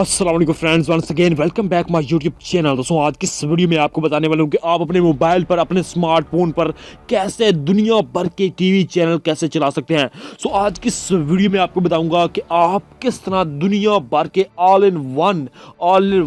अस्सलाम वालेकुम friends, once again welcome back my YouTube channel. दोस्तों आज की इस वीडियो में आपको बताने वाला हूँ कि आप अपने मोबाइल पर, अपने स्मार्टफोन पर कैसे दुनिया भर के टीवी चैनल कैसे चला सकते हैं। सो आज की इस वीडियो में आपको बताऊंगा कि आप किस तरह दुनिया भर के ऑल इन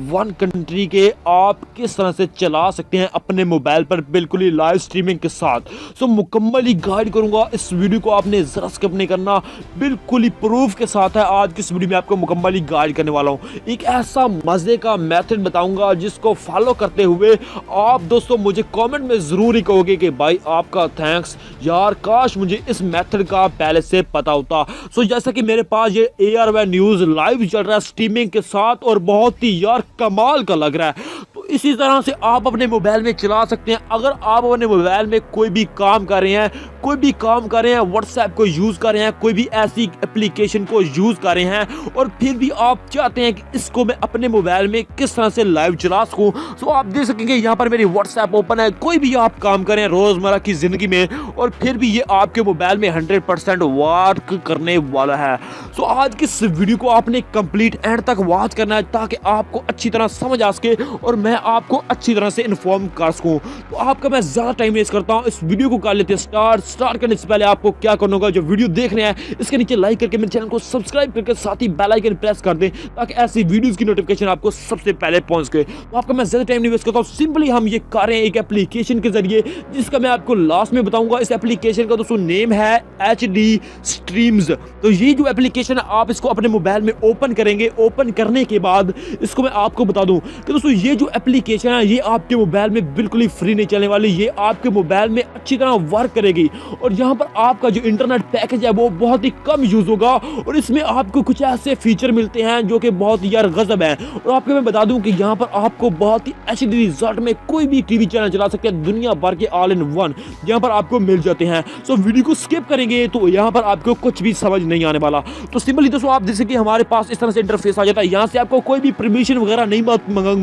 वन कंट्री के आप किस तरह से चला सकते हैं अपने मोबाइल पर, बिल्कुल ही लाइव स्ट्रीमिंग के साथ। सो मुकम्मल ही गाइड करूंगा, इस वीडियो को आपने जरा स्किप नहीं करना, बिल्कुल ही प्रूफ के साथ है। आज की इस वीडियो में आपको मुकम्मल ही गाइड करने वाला हूँ, एक ऐसा मजे का मेथड बताऊंगा जिसको फॉलो करते हुए आप दोस्तों मुझे कमेंट में जरूर ही कहोगे कि भाई आपका थैंक्स यार, काश मुझे इस मेथड का पहले से पता होता। सो जैसा कि मेरे पास ये ARY न्यूज लाइव चल रहा है स्ट्रीमिंग के साथ और बहुत ही यार कमाल का लग रहा है, तो इसी तरह से आप अपने मोबाइल में चला सकते हैं। अगर आप अपने मोबाइल में कोई भी काम कर रहे हैं, व्हाट्सएप को यूज कर रहे हैं, कोई भी ऐसी एप्लीकेशन को यूज कर रहे हैं और फिर भी आप चाहते हैं कि इसको मैं अपने मोबाइल में किस तरह से लाइव चला सकूं, तो आप देख सकेंगे यहाँ पर मेरी व्हाट्सएप ओपन है। कोई भी आप काम करें रोजमर्रा की जिंदगी में और फिर भी ये आपके मोबाइल में 100% वर्क करने वाला है। सो आज की इस वीडियो को आपने कंप्लीट एंड तक वॉच करना है ताकि आपको अच्छी तरह समझ आ सके और मैं आपको अच्छी तरह से इन्फॉर्म कर सकूं। तो आपका मैं ज्यादा टाइम वेस्ट करता हूं, इस वीडियो को कर लेते हैं स्टार्ट करने से पहले आपको क्या करना होगा, जो वीडियो देख रहे हैं इसके नीचे लाइक करके मेरे चैनल को सब्सक्राइब करके साथ ही बेल आइकन प्रेस कर दें ताकि ऐसी वीडियोस की नोटिफिकेशन आपको सबसे पहले पहुंच सके। तो आपका मैं ज्यादा टाइम नहीं वेस्ट करता हूं, सिंपली हम ये कर रहे हैं एक एप्लीकेशन के जरिए जिसका मैं आपको लास्ट में बताऊंगा। इस एप्लीकेशन का दोस्तों नेम है HD स्ट्रीम्स। तो ये जो एप्लीकेशन है आप इसको अपने मोबाइल में ओपन करेंगे। ओपन करने के बाद इसको मैं आपको बता दूं कि दोस्तों ये जो एप्लीकेशन है ये आपके मोबाइल में बिल्कुल ही फ्री नहीं चलने वाली, ये आपके मोबाइल में अच्छी तरह वर्क करेगी और यहाँ पर आपका जो इंटरनेट पैकेज है वो बहुत ही कम यूज होगा और इसमें आपको कुछ ऐसे फीचर मिलते हैं जो कि बहुत यार गजब है। और आपको मैं बता दूं कि यहाँ पर आपको बहुत ही HD रिजल्ट में कोई भी टीवी चैनल चला सकते हैं, दुनिया भर के ऑल इन वन यहाँ पर आपको मिल जाते हैं। सो वीडियो को स्किप करेंगे तो यहाँ पर आपको कुछ भी समझ नहीं आने वाला। तो सिंपली दोस्तों आप जैसे कि हमारे पास इस तरह से इंटरफेस आ जाता है, यहाँ से आपको कोई भी परमिशन वगैरह नहीं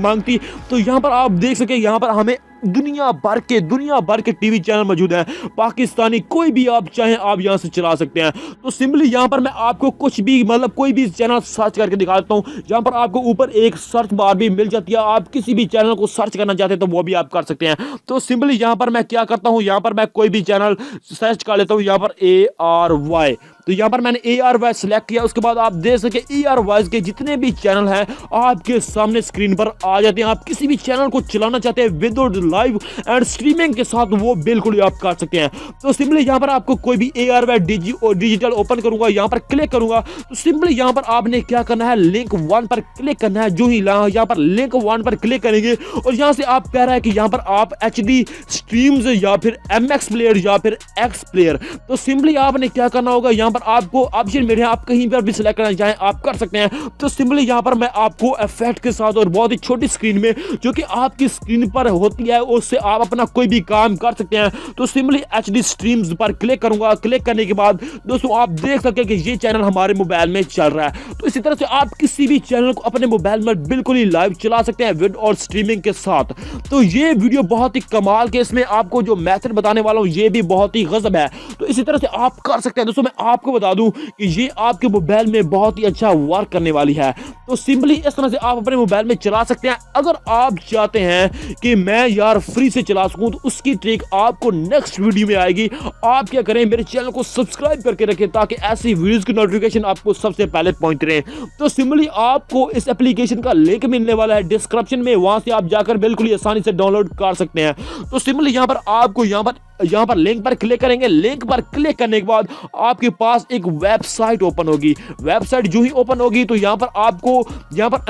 मांगती। तो यहाँ पर आप देख सके यहाँ पर हमें दुनिया भर के टीवी चैनल मौजूद है, पाकिस्तानी कोई भी आप चाहें आप यहां से चला सकते हैं। तो सिंपली यहां पर मैं आपको कुछ भी कोई भी चैनल सर्च करके दिखाता हूं। यहां पर आपको ऊपर एक सर्च बार भी मिल जाती है, आप किसी भी चैनल को सर्च करना चाहते हैं तो वो भी आप कर सकते हैं। तो सिंपली यहां पर मैं क्या करता हूं, यहां पर मैं कोई भी चैनल सर्च कर लेता हूं, यहां पर ARY। तो यहाँ पर मैंने ARY सिलेक्ट किया, उसके बाद आप देख सके ARY के जितने भी चैनल हैं आपके सामने स्क्रीन पर आ जाते हैं। आप किसी भी चैनल को चलाना चाहते हैं विदाउट लाइव एंड स्ट्रीमिंग के साथ वो बिल्कुल ही आप कर सकते हैं। तो सिंपली यहाँ पर आपको कोई भी ARY डिजिटल ओपन करूंगा, यहाँ पर क्लिक करूंगा तो सिंपली यहाँ पर आपने क्या करना है, लिंक 1 पर क्लिक करना है। जो ही यहाँ पर लिंक 1 पर क्लिक करेंगे और यहाँ से आप कह रहा है कि यहाँ पर आप HD स्ट्रीम्स या फिर MX प्लेयर या फिर X प्लेयर, तो सिंपली आपने क्या करना होगा, यहाँ पर आपको ऑप्शन मिले हैं, आप कहीं पर भी सिलेक्ट करना चाहें आप कर सकते हैं। तो सिंपली यहाँ पर मैं आपको इफेक्ट के साथ और बहुत ही छोटी स्क्रीन में जो कि आपकी स्क्रीन पर होती है उससे आप अपना कोई भी काम कर सकते हैं। तो सिंपली HD स्ट्रीम्स पर क्लिक करूंगा। क्लिक करने के बाद दोस्तों आप देख सकते हैं कि ये चैनल हमारे मोबाइल में चल रहा है। तो इसी तरह से आप किसी भी चैनल को अपने मोबाइल में बिल्कुल ही लाइव चला सकते हैं विद और स्ट्रीमिंग के साथ। तो ये वीडियो बहुत ही कमाल के, इसमें आपको जो मेथड बताने वाला हूं ये भी बहुत ही गजब है। तो इसी तरह से आप कर सकते हैं। दोस्तों मैं आपको बता दूं कि ये आपके मोबाइल में बहुत ही अच्छा वर्क करने वाली है। तो सिंपली इस तरह से आप अपने मोबाइल में चला सकते हैं। अगर आप चाहते हैं कि मैं यार फ्री से चला सकूं तो उसकी ट्रिक आपको नेक्स्ट वीडियो में आएगी। आप क्या करें, मेरे चैनल को सब्सक्राइब करके रखें ताकि ऐसी वीडियोस की नोटिफिकेशन आपको सबसे पहले पहुंच रहे। तो सिंपली आपको इस एप्लीकेशन का लिंक मिलने वाला है डिस्क्रिप्शन में, वहां से आप जाकर बिल्कुल ही आसानी से डाउनलोड कर सकते हैं। तो सिंपली यहां पर आपको यहाँ पर लिंक पर क्लिक करेंगे। लिंक पर क्लिक करने के बाद आपके पास एक वेबसाइट ओपन होगी। वेबसाइट जो ही ओपन होगी तो यहाँ पर आपको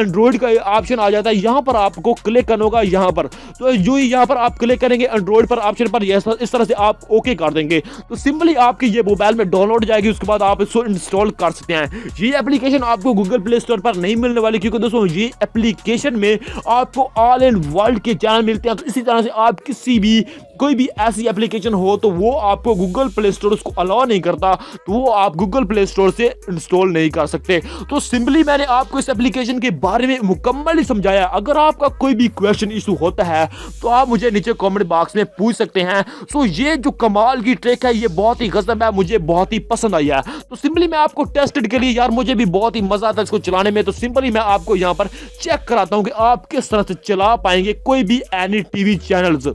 एंड्रॉइड का ऑप्शन आ जाता है, यहाँ पर आपको क्लिक करना होगा। यहाँ पर तो जो ही यहाँ पर आप क्लिक करेंगे एंड्रॉइड पर ऑप्शन पर, इस तरह से आप ओके कर देंगे तो सिंपली आपके ये मोबाइल में डाउनलोड जाएगी। उसके बाद आप इसको इंस्टॉल कर सकते हैं। ये एप्लीकेशन आपको गूगल प्ले स्टोर पर नहीं मिलने वाली क्योंकि दोस्तों ये एप्लीकेशन में आपको ऑल इन वर्ल्ड के चैनल मिलते हैं। तो इसी तरह से आप किसी भी कोई भी ऐसी एप्लीकेशन हो तो वो आपको गूगल प्ले स्टोर उसको अलाउ नहीं करता, तो वो आप गूगल प्ले स्टोर से इंस्टॉल नहीं कर सकते। तो सिंपली मैंने आपको इस एप्लीकेशन के बारे में मुकम्मल समझाया। अगर आपका कोई भी क्वेश्चन इशू होता है तो आप मुझे नीचे कमेंट बॉक्स में पूछ सकते हैं। सो ये जो कमाल की ट्रिक है ये बहुत ही गजब है, मुझे बहुत ही पसंद आई है। तो सिंपली मैं आपको टेस्टेड के लिए यार मुझे भी बहुत ही मजा आता है इसको चलाने में। तो सिंपली मैं आपको यहाँ पर चेक कराता हूँ कि आप किस तरह से चला पाएंगे कोई भी एनी टीवी चैनल्स।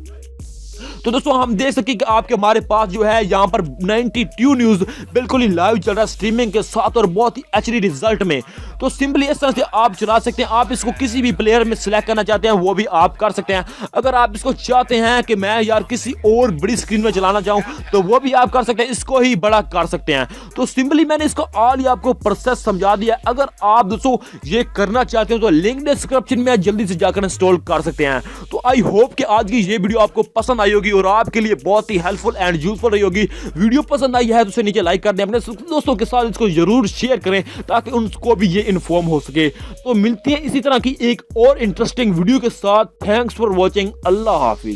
तो दोस्तों हम देख सकते हैं कि आपके हमारे पास जो है यहाँ पर 92 न्यूज बिल्कुल ही लाइव चल रहा है स्ट्रीमिंग के साथ और बहुत ही एचडी रिजल्ट में। तो सिंपली इस तरह से आप चला सकते हैं। आप इसको किसी भी प्लेयर में सिलेक्ट करना चाहते हैं वो भी आप कर सकते हैं। अगर आप इसको चाहते हैं कि मैं यार किसी और बड़ी स्क्रीन में चलाना चाहूँ तो वो भी आप कर सकते हैं, इसको ही बड़ा कर सकते हैं। तो सिंपली मैंने इसको ऑल ही आपको प्रोसेस समझा दिया। अगर आप दोस्तों ये करना चाहते हो तो लिंक डिस्क्रिप्शन में जल्दी से जाकर इंस्टॉल कर सकते हैं। तो आई होप कि आज की ये वीडियो आपको पसंद आई होगी और आपके लिए बहुत ही हेल्पफुल एंड यूजफुल रही होगी। वीडियो पसंद आई है तो उसे नीचे लाइक कर दें, अपने दोस्तों के साथ इसको जरूर शेयर करें ताकि उनको भी ये इन्फॉर्म हो सके। तो मिलती है इसी तरह की एक और इंटरेस्टिंग वीडियो के साथ। Thanks for watching. Allah Hafiz.